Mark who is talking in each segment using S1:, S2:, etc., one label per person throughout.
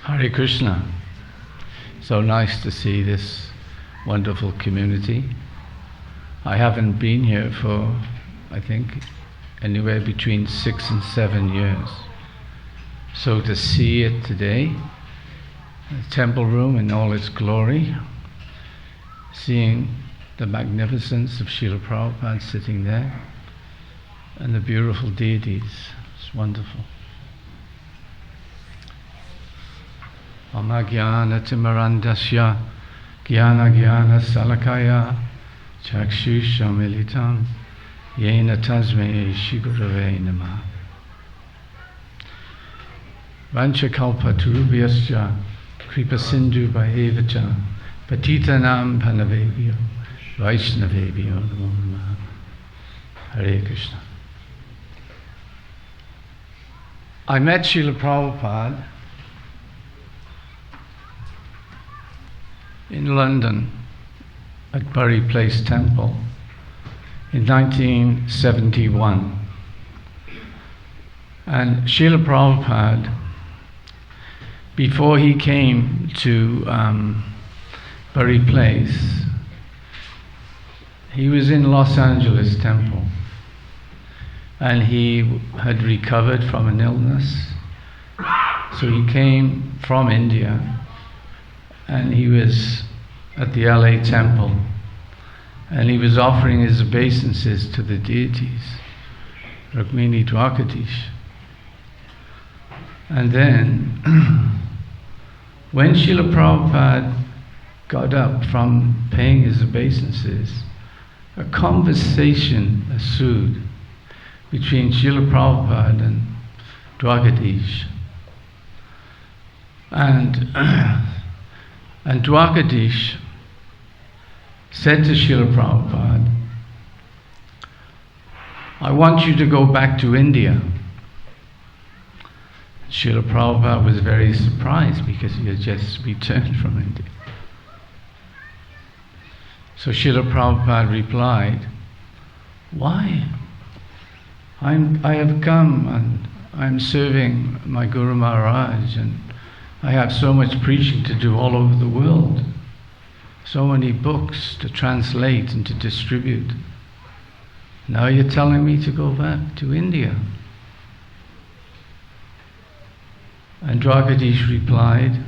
S1: Hare Krishna. So nice to see this wonderful community. I haven't been here for, I think, anywhere between 6 and 7 years. So to see it today, the temple room in all its glory, seeing the magnificence of Srila Prabhupada sitting there, and the beautiful deities, it's wonderful. Amagyana timarandasya gyana salakaya chakshusha militam yena tasme shigurave namah. Vanchakalpatarubhyascha kripa sindhu bhayevacha patitanam panavebhyo vaishnavebhyo namo namah. Hare Krishna. I met Srila Prabhupada in London at Bury Place Temple in 1971. And Srila Prabhupada, before he came to Bury Place, he was in Los Angeles Temple, and he had recovered from an illness. So he came from India, and he was at the LA Temple, and he was offering his obeisances to the deities, Rukmini Dwakadish. And then, when Srila Prabhupada got up from paying his obeisances, a conversation ensued between Srila Prabhupada and Dwakadish. And Dwakadish said to Srila Prabhupada, I want you to go back to India. Srila Prabhupada was very surprised because he had just returned from India. So Srila Prabhupada replied, why? I have come and I'm serving my Guru Maharaj, and I have so much preaching to do all over the world, so many books to translate and to distribute. Now you're telling me to go back to India. And Dwakadish replied,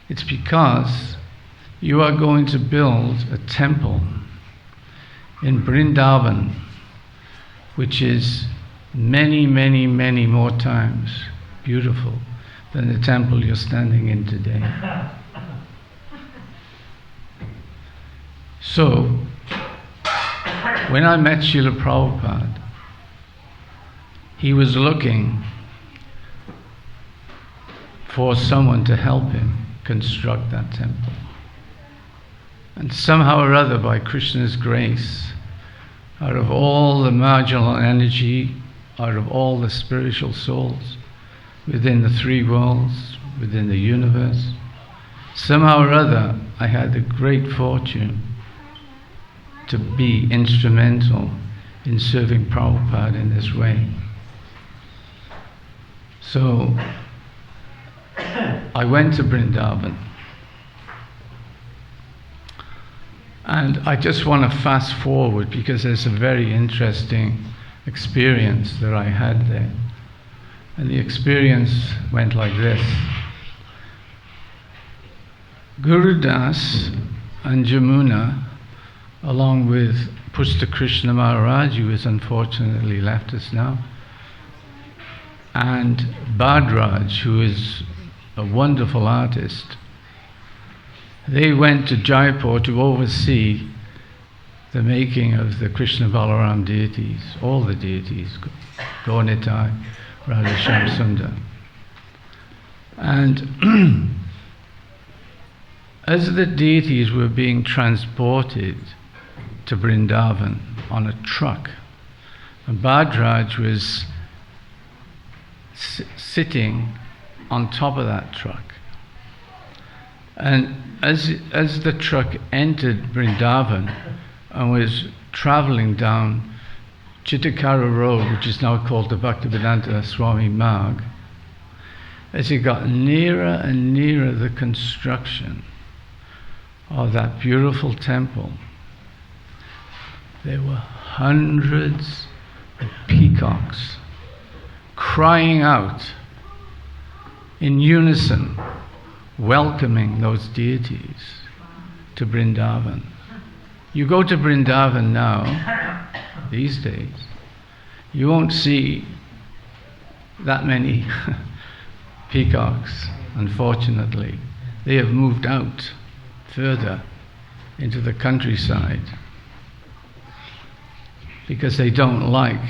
S1: it's because you are going to build a temple in Vrindavan, which is many, many, many more times beautiful than the temple you're standing in today. So, when I met Srila Prabhupada, he was looking for someone to help him construct that temple. And somehow or other, by Krishna's grace, out of all the marginal energy, out of all the spiritual souls within the three worlds, within the universe, somehow or other, I had the great fortune to be instrumental in serving Prabhupada in this way. So, I went to Vrindavan, and I just want to fast forward because there's a very interesting experience that I had there. And the experience went like this. Guru Das and Jamuna, along with Pushta Krishna Maharaj, who has unfortunately left us now, and Bhadraj, who is a wonderful artist, they went to Jaipur to oversee the making of the Krishna Balaram deities, all the deities, Gaunitai, Radha Shyam Sundar. And as the deities were being transported to Vrindavan on a truck, and Bhadraj was sitting on top of that truck. And as the truck entered Vrindavan and was traveling down Chittakara Road, which is now called the Bhaktivedanta Swami Marg, as he got nearer and nearer the construction of that beautiful temple, there were hundreds of peacocks crying out in unison, welcoming those deities to Vrindavan. You go to Vrindavan now, these days, you won't see that many peacocks, unfortunately. They have moved out further into the countryside because they don't like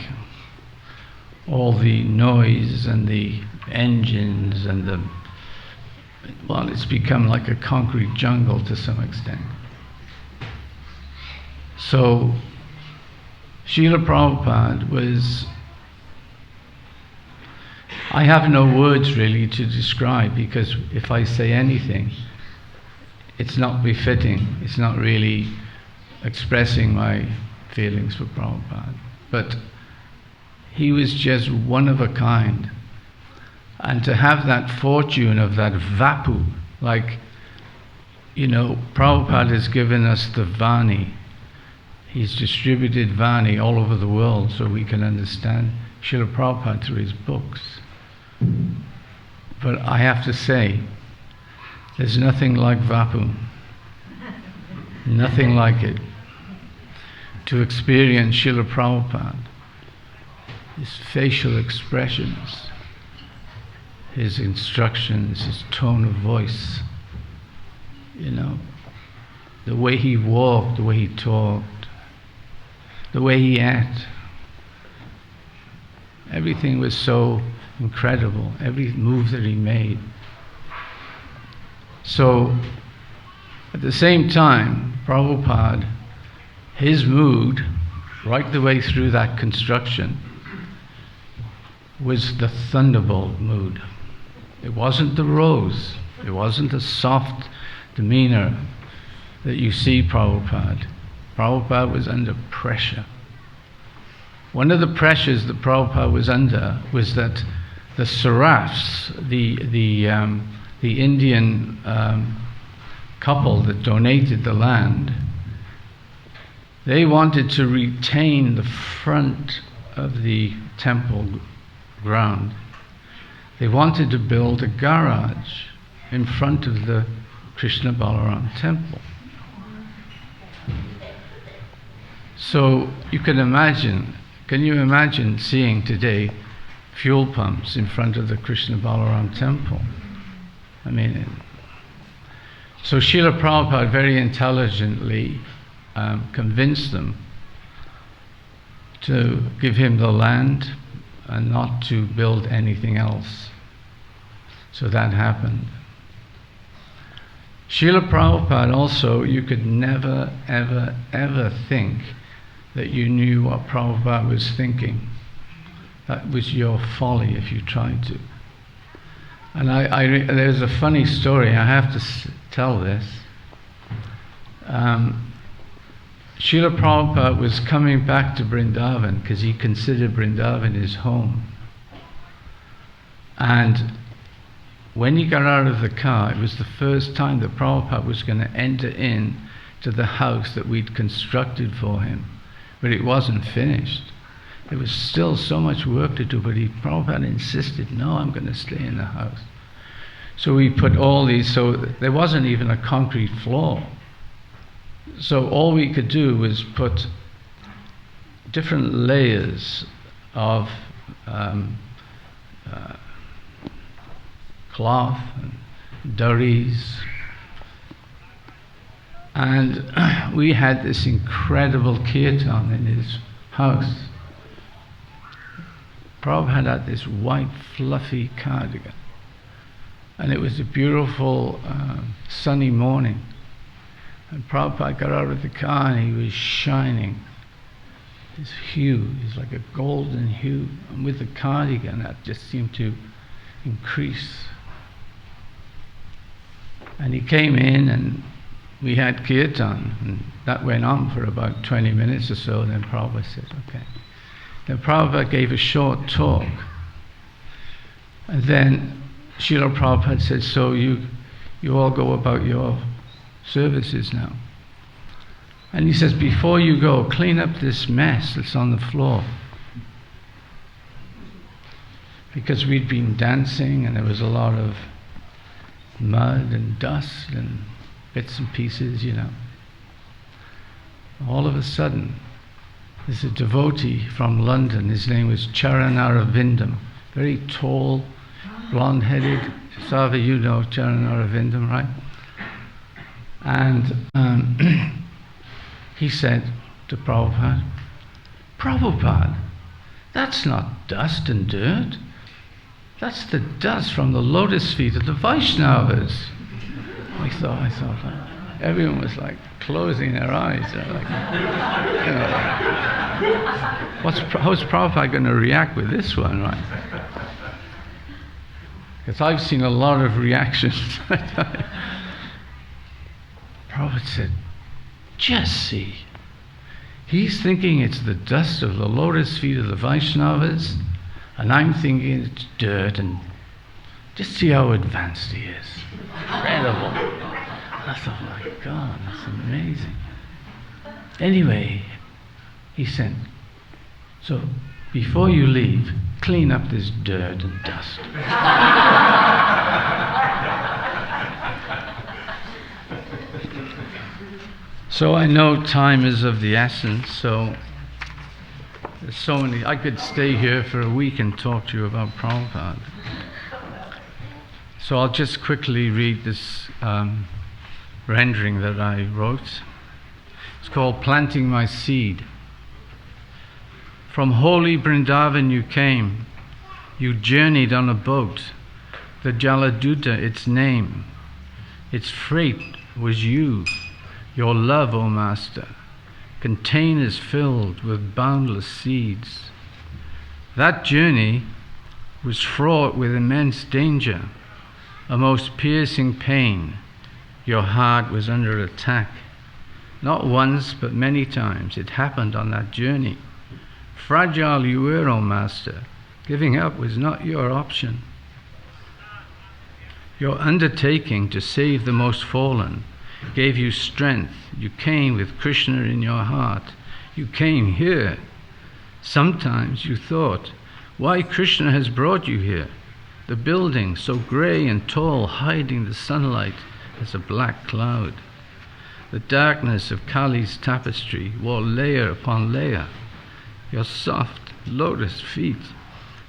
S1: all the noise and the engines and the, well, it's become like a concrete jungle to some extent. So Srila Prabhupada was, I have no words really to describe, because if I say anything, it's not befitting, it's not really expressing my feelings for Prabhupada. But he was just one of a kind. And to have that fortune of that vapu, like, you know, Prabhupada has given us the Vani. He's distributed Vani all over the world so we can understand Srila Prabhupada through his books. But I have to say, there's nothing like vapu. Nothing like it. To experience Srila Prabhupada, his facial expressions, his instructions, his tone of voice, you know, the way he walked, the way he talked, the way he ate. Everything was so incredible, every move that he made. So, at the same time, Prabhupada, his mood, right the way through that construction, was the thunderbolt mood. It wasn't the rose, it wasn't the soft demeanor that you see Prabhupada. Prabhupada was under pressure. One of the pressures that Prabhupada was under was that the Sarafs, the Indian couple that donated the land, they wanted to retain the front of the temple ground. They wanted to build a garage in front of the Krishna Balaram temple. So you can you imagine seeing today fuel pumps in front of the Krishna Balaram temple? I mean, so Srila Prabhupada very intelligently convinced them to give him the land and not to build anything else. So that happened. Srila Prabhupada also, you could never, ever, ever think that you knew what Prabhupada was thinking. That was your folly if you tried to. And there's a funny story, I have to tell this. Srila Prabhupada was coming back to Vrindavan because he considered Vrindavan his home. And when he got out of the car, it was the first time that Prabhupada was going to enter in to the house that we'd constructed for him. But it wasn't finished. There was still so much work to do, but Prabhupada insisted, no, I'm going to stay in the house. So we put all these, so there wasn't even a concrete floor. So all we could do was put different layers of cloth and durries. And we had this incredible kirtan in his house. Prabhupada had this white fluffy cardigan. And it was a beautiful sunny morning. And Prabhupada got out of the car and he was shining. This hue, it's like a golden hue. And with the cardigan, that just seemed to increase. And he came in and we had kirtan. And that went on for about 20 minutes or so. And then Prabhupada said, okay. Then Prabhupada gave a short talk. And then Srila Prabhupada said, so you all go about your services now. And he says, before you go, clean up this mess that's on the floor. Because we'd been dancing and there was a lot of mud and dust and bits and pieces, All of a sudden, there's a devotee from London. His name was Charanarvindam. Very tall, blonde-headed. Sava, you know Charanarvindam, right? And he said to Prabhupada, Prabhupada, that's not dust and dirt. That's the dust from the lotus feet of the Vaishnavas. I thought, everyone was like closing their eyes. How's Prabhupada going to react with this one, right? Because I've seen a lot of reactions. Prabhupada said, just see. He's thinking it's the dust of the lotus feet of the Vaishnavas, and I'm thinking it's dirt, and just see how advanced he is. Incredible. I thought, my God, that's amazing. Anyway, he said, so before you leave, clean up this dirt and dust. So I know time is of the essence, so there's so many. I could stay here for a week and talk to you about Prabhupada. So I'll just quickly read this rendering that I wrote. It's called Planting My Seed. From holy Vrindavan you came, you journeyed on a boat, the Jaladuta its name. Its freight was you, your love, O Master, containers filled with boundless seeds. That journey was fraught with immense danger, a most piercing pain. Your heart was under attack. Not once, but many times it happened on that journey. Fragile you were, O Master. Giving up was not your option. Your undertaking to save the most fallen gave you strength. You came with Krishna in your heart. You came here. Sometimes you thought, why Krishna has brought you here? The building, so grey and tall, hiding the sunlight as a black cloud. The darkness of Kali's tapestry wore layer upon layer. Your soft lotus feet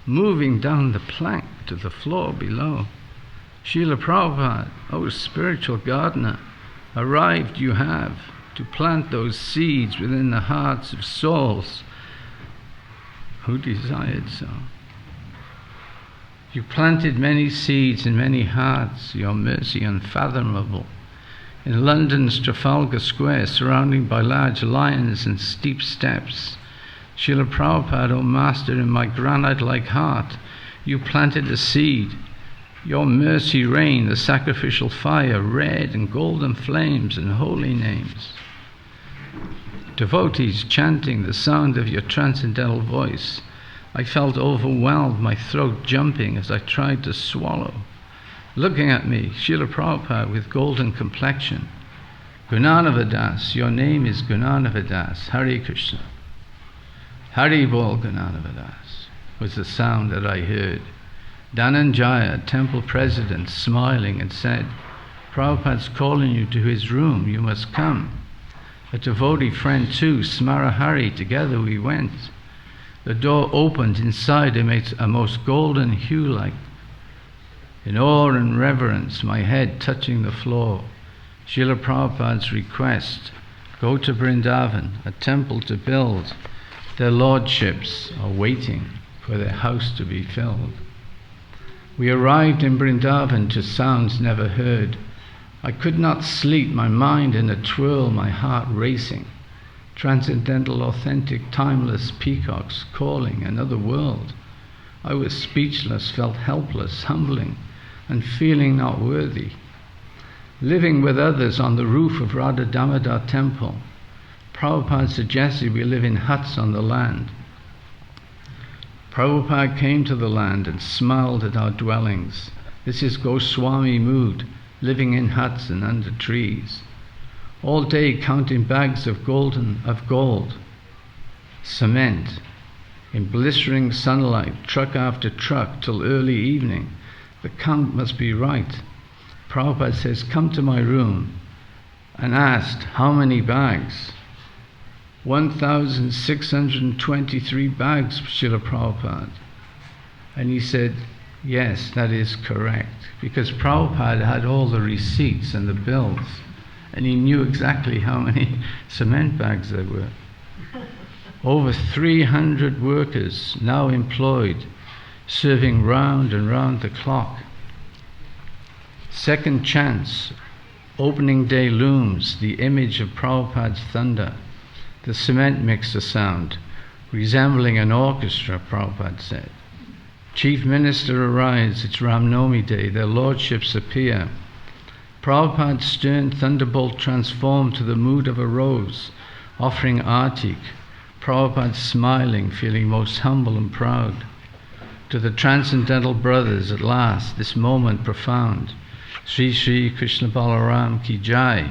S1: moving down the plank to the floor below. Srila Prabhupada, O spiritual gardener, arrived you have to plant those seeds within the hearts of souls who desired so. You planted many seeds in many hearts, your mercy unfathomable. In London's Trafalgar Square, surrounded by large lions and steep steps, Srila Prabhupada, O Master, in my granite-like heart, you planted a seed. Your mercy rained the sacrificial fire, red and golden flames and holy names. Devotees chanting the sound of your transcendental voice. I felt overwhelmed, my throat jumping as I tried to swallow. Looking at me, Srila Prabhupada with golden complexion. Gunarnava Das, your name is Gunarnava Das, Hare Krishna. Hari Bol Gunarnava Das was the sound that I heard. Dhananjaya, temple president, smiling and said, Prabhupada's calling you to his room, you must come. A devotee friend too, Smarahari, together we went. The door opened, inside emits a most golden hue like. In awe and reverence, my head touching the floor, Srila Prabhupada's request, go to Vrindavan, a temple to build. Their lordships are waiting for their house to be filled. We arrived in Vrindavan to sounds never heard. I could not sleep, my mind in a twirl, my heart racing. Transcendental, authentic, timeless peacocks calling another world. I was speechless, felt helpless, humbling, and feeling not worthy. Living with others on the roof of Radha Damodar temple, Prabhupada suggested we live in huts on the land. Prabhupada came to the land and smiled at our dwellings, This is Goswami mood, living in huts and under trees. All day counting bags of gold, cement, in blistering sunlight, truck after truck, till early evening. The count must be right. Prabhupada says, come to my room, and asked, how many bags? 1,623 bags, Srila Prabhupada. And he said, yes, that is correct, because Prabhupada had all the receipts and the bills, and he knew exactly how many cement bags there were. Over 300 workers now employed, serving round and round the clock. Second chance, opening day looms, the image of Prabhupada's thunder, the cement mixer sound, resembling an orchestra, Prabhupada said. Chief Minister arrives, it's Ram Navami Day, their lordships appear. Prabhupada's stern thunderbolt transformed to the mood of a rose, offering artik. Prabhupada smiling, feeling most humble and proud. To the transcendental brothers, at last, this moment profound. Sri Sri Krishna Balaram ki jai.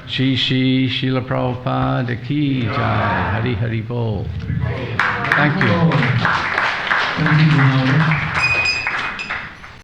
S1: Sri Sri Srila Prabhupada ki jai. Hari Hari Bol. Thank you.
S2: Thank you, Gunarnava.